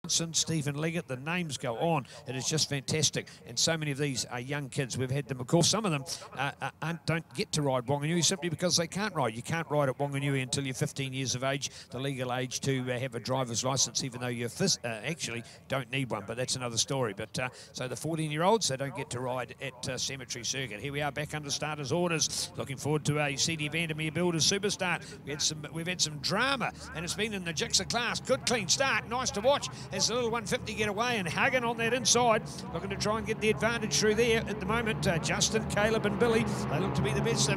Stephen Leggett, the names go on. It is just fantastic, and so many of these are young kids. We've had them, of course. Some of them don't get to ride Wanganui simply because they can't ride. You can't ride at Wanganui until you're 15 years of age, the legal age to have a driver's license, even though you actually don't need one, but that's another story. But so the 14-year-olds, they don't get to ride at Cemetery Circuit. Here we are back under starters' orders. Looking forward to a CD Vandermeer Builders Superstart. We've had some drama, and it's been in the Gixxer class. Good clean start, nice to watch. As the little 150 get away, and Hagen on that inside, looking to try and get the advantage through there at the moment. Justin, Caleb and Billy, they look to be the best.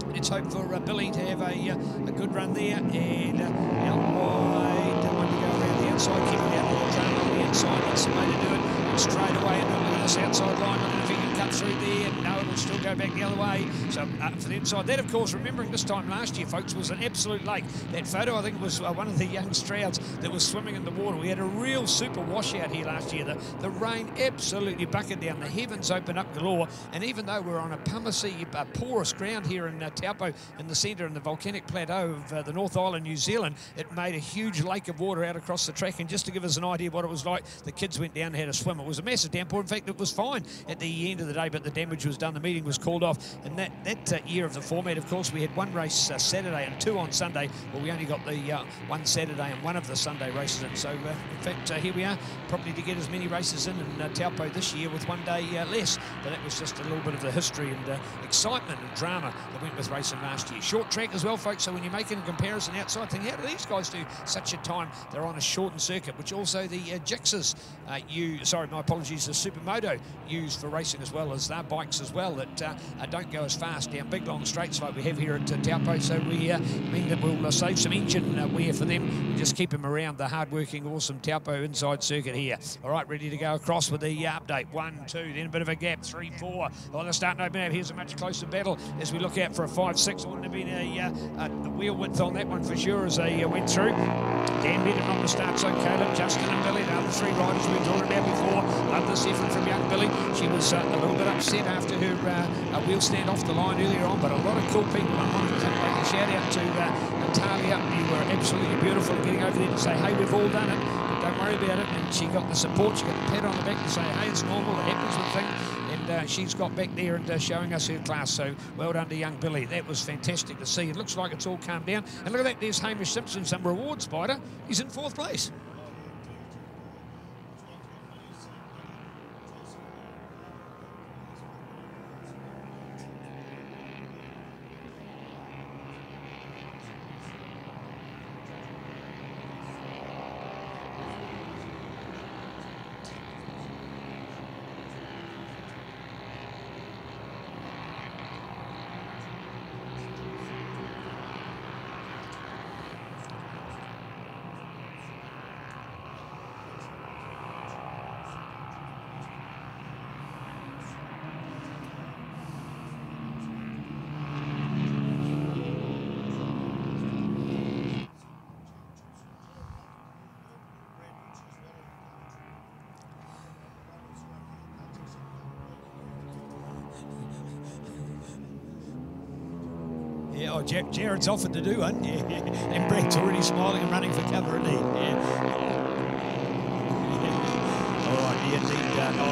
Let's hope for Billy to have a good run there. And out wide, don't want to go around the outside, keeping out a little drama on the inside. That's the way to do it. And straight away, and look at this outside line. Looking if he can cut through there. No, it'll still go back the other way. So for the inside, that of course, remembering this time last year, folks, was an absolute lake. That photo, I think, was one of the young Strouds that was swimming in the water. We had a real super washout here last year. The rain absolutely bucketed down. The heavens opened up galore. And even though we're on a pumicy, porous ground here in Taupo, in the centre, in the volcanic plateau of the North Island, New Zealand, it made a huge lake of water out across the track. And just to give us an idea what it was like, the kids went down and had a swim. It was a massive downpour. In fact, it was fine at the end of the day, but the damage was done. The meeting was called off. And that year of the format, of course, we had one race Saturday and two on Sunday. Well, we only got the one Saturday and one of the Sunday races in. So, in fact, here we are, probably to get as many races in Taupo this year with one day less. But that was just a little bit of the history and excitement and drama that went with racing last year. Short track as well, folks, so when you're making a comparison outside, think, how do these guys do such a time? They're on a shortened circuit, which also the Gixxers my apologies, the Supermoto use for racing as well, as their bikes as well that don't go as fast down big long straights like we have here at Taupo. So we mean that we'll save some engine wear for them and just keep them around the hard-working, awesome Taupo inside circuit here. All right, ready to go across with the update. 1, 2, then a bit of a gap, 3, 4. Well, they're starting to open out. Here's a much closer battle as we look out for a 5, 6. Wouldn't have been a wheel width on that one for sure as they went through. Dan Beddon on the start, so Caleb, Justin and Billy, the other three riders we were talking about before. Love this effort from young Billy. She was a little bit upset after her wheel stand off the line earlier on, but a lot of cool people. I wanted to make a shout out to Natalia. You were absolutely beautiful getting over there to say, hey, we've all done it, but don't worry about it. And she got the support, she got the pat on the back to say, hey, it's normal, it happens with things. And she's got back there and showing us her class. So well done to young Billy. That was fantastic to see. It looks like it's all calmed down. And look at that, there's Hamish Simpson, some reward spider. He's in 4th place. Yeah, oh, Jared's offered to do one. Yeah, and Brett's already smiling and running for cover, isn't he? Yeah. All right, yeah, indeed.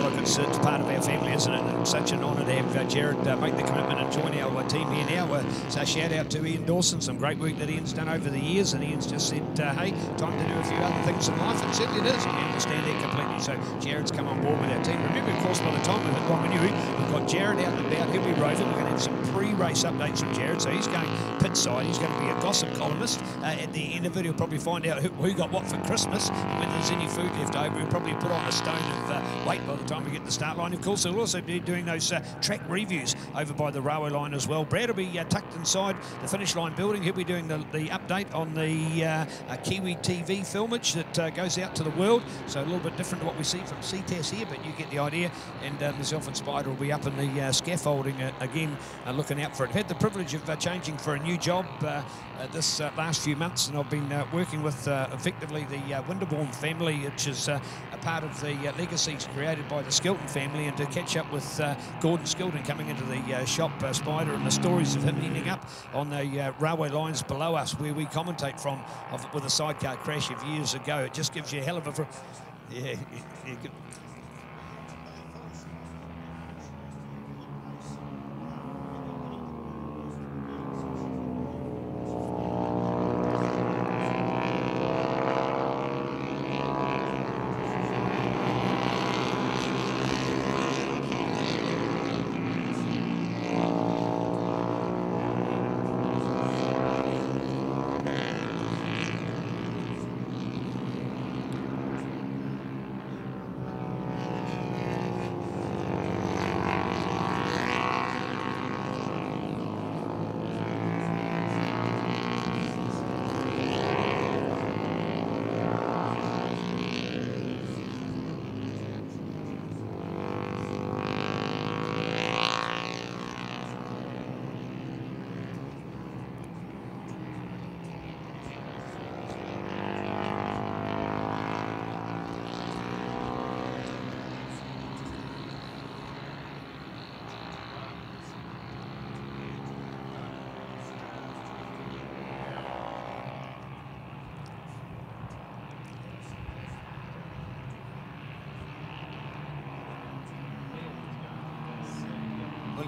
Look, it's part of our family, isn't it? And it's such an honour to have Jared make the commitment and join our team here now. So shout out to Ian Dawson, some great work that Ian's done over the years, and Ian's just said, hey, time to do a few other things in life, and certainly it is. We understand that completely. So Jared's come on board with our team. Remember, of course, by the time we're at Wanganui, we've got Jared out and about. He'll be roving. We're going to have some pre-race updates from Jared. So he's going pit side. He's going to be a gossip columnist. At the end of it, he'll probably find out who got what for Christmas, and when there's any food left over, he'll probably put on a stone of weight by the time we get the start line. Of course, he'll also be doing those track reviews over by the railway line as well. Brad will be tucked inside the finish line building. He'll be doing the update on the Kiwi TV filmage that goes out to the world. So a little bit different to what we see from Ctas here, but you get the idea. And myself and Spider will be up in the scaffolding again, looking out for it. I've had the privilege of changing for a new job this last few months, and I've been working with effectively the Winterbourne family, which is a part of the legacy created created by the Skilton family, and to catch up with Gordon Skilton coming into the shop, Spider, and the stories of him ending up on the railway lines below us where we commentate from with a sidecar crash of years ago. It just gives you a hell of a... Yeah.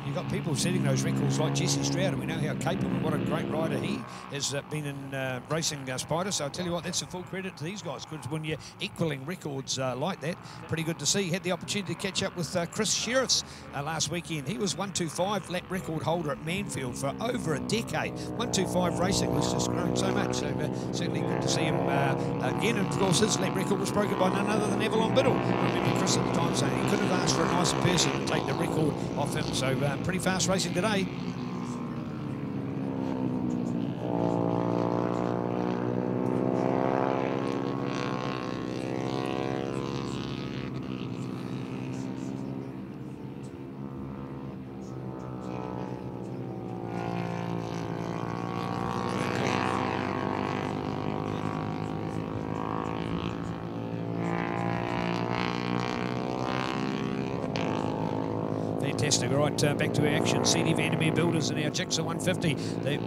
You've got people setting those records like Jesse Stroud, and we know how capable, what a great rider he has been in racing Spider. So I'll tell you what, that's a full credit to these guys, because when you're equaling records like that, pretty good to see. Had the opportunity to catch up with Chris Sheriffs last weekend. He was 125 lap record holder at Manfield for over a decade. 125 racing has just grown so much, so certainly good to see him again. And of course his lap record was broken by none other than Avalon Biddle. I remember Chris at the time saying he couldn't have asked for a nicer person to take the record off him. So pretty fast racing today. Fantastic. All right, back to our action. CD Vandermeer Builders and our Gixxer 150, the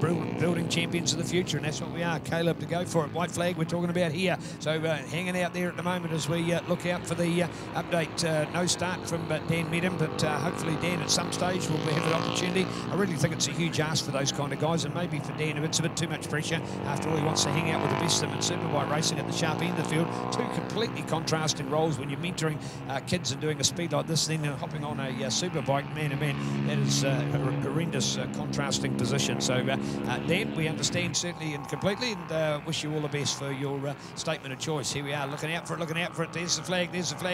building champions of the future, and that's what we are. Caleb to go for it. White flag we're talking about here. So hanging out there at the moment as we look out for the update. No start from Dan Medham, but hopefully Dan at some stage will have an opportunity. I really think it's a huge ask for those kind of guys, and maybe for Dan it's a bit too much pressure. After all, he wants to hang out with the best of them in superbike racing at the sharp end of the field. Two completely contrasting roles when you're mentoring kids and doing a speed like this, then hopping on a superbike, man to man, that is a horrendous contrasting position. So Dan, we understand certainly and completely, and wish you all the best for your statement of choice. Here we are, looking out for it. There's the flag,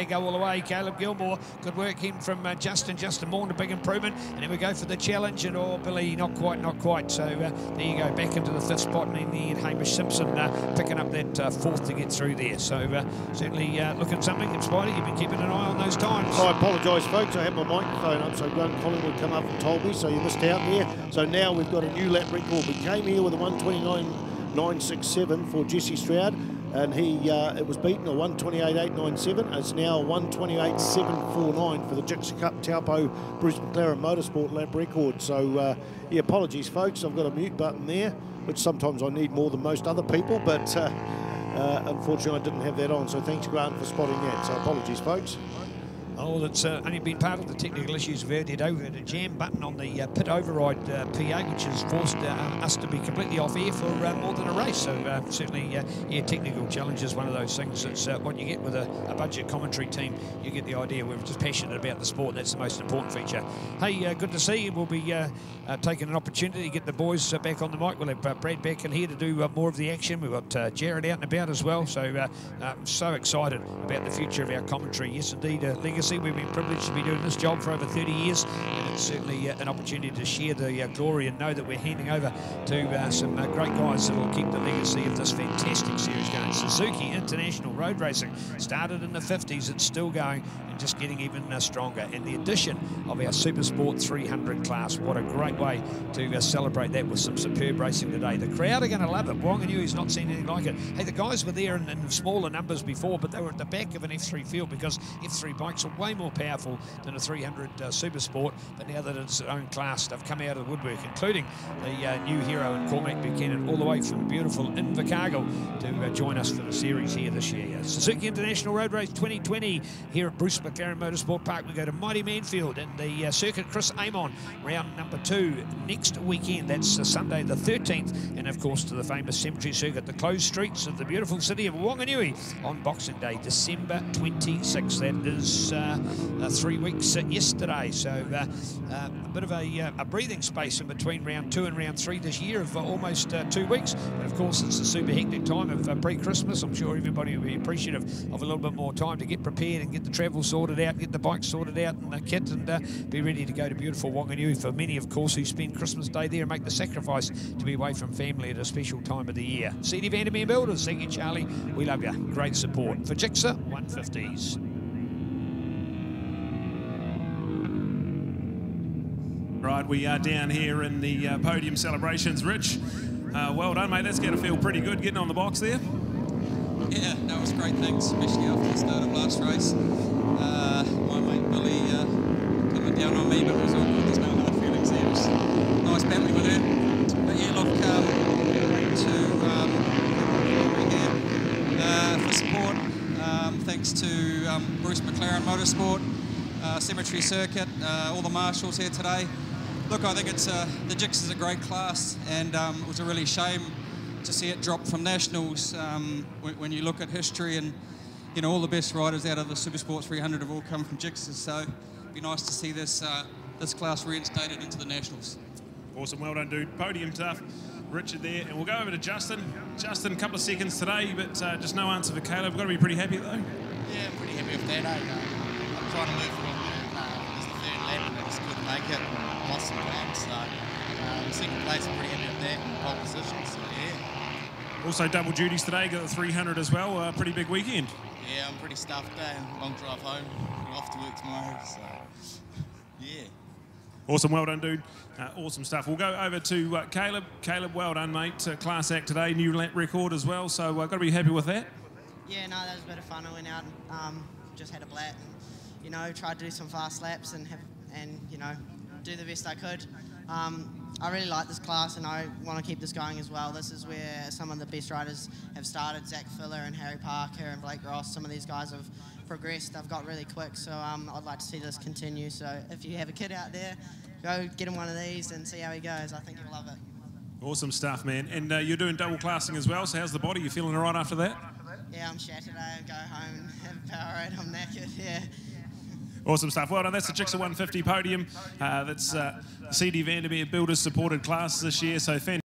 go all the way. Caleb Gilmore, good work him from Justin Moore, a big improvement. And then we go for the challenge, and Billy, not quite. So there you go, back into the 5th spot, and in the end, Hamish Simpson picking up that 4th to get through there. So certainly looking something. Spider, you've been keeping an eye on those times. I apologise, folks, I had my microphone up, so Grant Collingwood come up and told me, so you missed out there. So now we've got a new lap record. We came here with a 129.967 for Jesse Stroud, and it was beaten a 128.897. It's now 128.749 for the Gixxer Cup Taupo Bruce McLaren Motorsport lap record. So yeah, apologies, folks. I've got a mute button there, which sometimes I need more than most other people, but unfortunately I didn't have that on. So thanks, Grant, for spotting that. So apologies, folks. Oh, that's only been part of the technical issues. We had a jam button on the pit override PA, which has forced us to be completely off air for more than a race. So certainly, yeah, technical challenge is one of those things. It's what you get with a budget commentary team. You get the idea. We're just passionate about the sport. That's the most important feature. Hey, good to see you. We'll be taking an opportunity to get the boys back on the mic. We'll have Brad back in here to do more of the action. We've got Jared out and about as well. So so excited about the future of our commentary. Yes, indeed, legacy. We've been privileged to be doing this job for over 30 years, and it's certainly an opportunity to share the glory and know that we're handing over to some great guys that will keep the legacy of this fantastic series going. Suzuki International Road Racing started in the 50s. It's still going and just getting even stronger. And the addition of our Super Sport 300 class, what a great way to celebrate that with some superb racing today. The crowd are going to love it. Wanganui not seen anything like it. Hey, the guys were there in smaller numbers before, but they were at the back of an F3 field because F3 bikes will way more powerful than a 300 Super Sport, but now that it's its own class, they've come out of the woodwork, including the new hero in Cormac Buchanan, all the way from beautiful Invercargill to join us for the series here this year. Suzuki International Road Race 2020 here at Bruce McLaren Motorsport Park. We go to Mighty Manfield and the circuit Chris Amon, round number 2 next weekend. That's Sunday the 13th, and of course to the famous cemetery circuit, the closed streets of the beautiful city of Wanganui on Boxing Day, December 26th. That is 3 weeks yesterday, so a bit of a breathing space in between round 2 and round 3 this year of almost 2 weeks. But of course it's a super hectic time of pre-Christmas. I'm sure everybody will be appreciative of a little bit more time to get prepared and get the travel sorted out, get the bike sorted out and the kit, and be ready to go to beautiful Wanganui. For many, of course, who spend Christmas Day there and make the sacrifice to be away from family at a special time of the year. CD Vandermeer Builders, thank you, Charlie. We love you. Great support. For Gixxer 150s. Right, we are down here in the podium celebrations. Rich, well done, mate. That's going to feel pretty good getting on the box there. Yeah, that was great, thanks, especially after the start of last race. My mate Billy coming down on me, but it was all good. There's no hard feelings there. It was nice battling with her. But yeah, look, great to be here for support. Thanks to Bruce McLaren Motorsport, Cemetery Circuit, all the marshals here today. Look, I think it's the Gixxer is a great class, and it was a really shame to see it drop from nationals. When you look at history, and you know all the best riders out of the Supersport 300 have all come from Gixxer, so it'd be nice to see this this class reinstated into the nationals. Awesome, well done, dude. Podium tough, Richard there, and we'll go over to Justin. Justin, a couple of seconds today, but just no answer for Caleb. Got to be pretty happy though. Yeah, I'm pretty happy with that. I'm trying to move for it was the third lap, and I just couldn't make it. Lost some time, so second place, I'm pretty happy with that. Pole position, so yeah. Also double duties today, got the 300 as well. Pretty big weekend. Yeah, I'm pretty stuffed today. Long drive home. Off to work tomorrow, so yeah. Awesome, well done, dude. Awesome stuff. We'll go over to Caleb. Caleb, well done, mate. Class act today, new lap record as well, so got to be happy with that. Yeah, no, that was a bit of fun. I went out and just had a blat and, you know, tried to do some fast laps and you know, do the best I could. I really like this class and I want to keep this going as well. This is where some of the best riders have started. Zach Filler and Harry Parker and Blake Ross, some of these guys have progressed. They've got really quick, so I'd like to see this continue. So if you have a kid out there, go get him one of these and see how he goes. I think he'll love it. Awesome stuff, man. And you're doing double classing as well, so how's the body? You feeling all right after that? Yeah, I'm shattered. I go home and have a Powerade. I'm knackered, yeah. Awesome stuff. Well done. That's the Gixxer 150 podium. That's CD Vandermeer Builders supported class this year, so fantastic.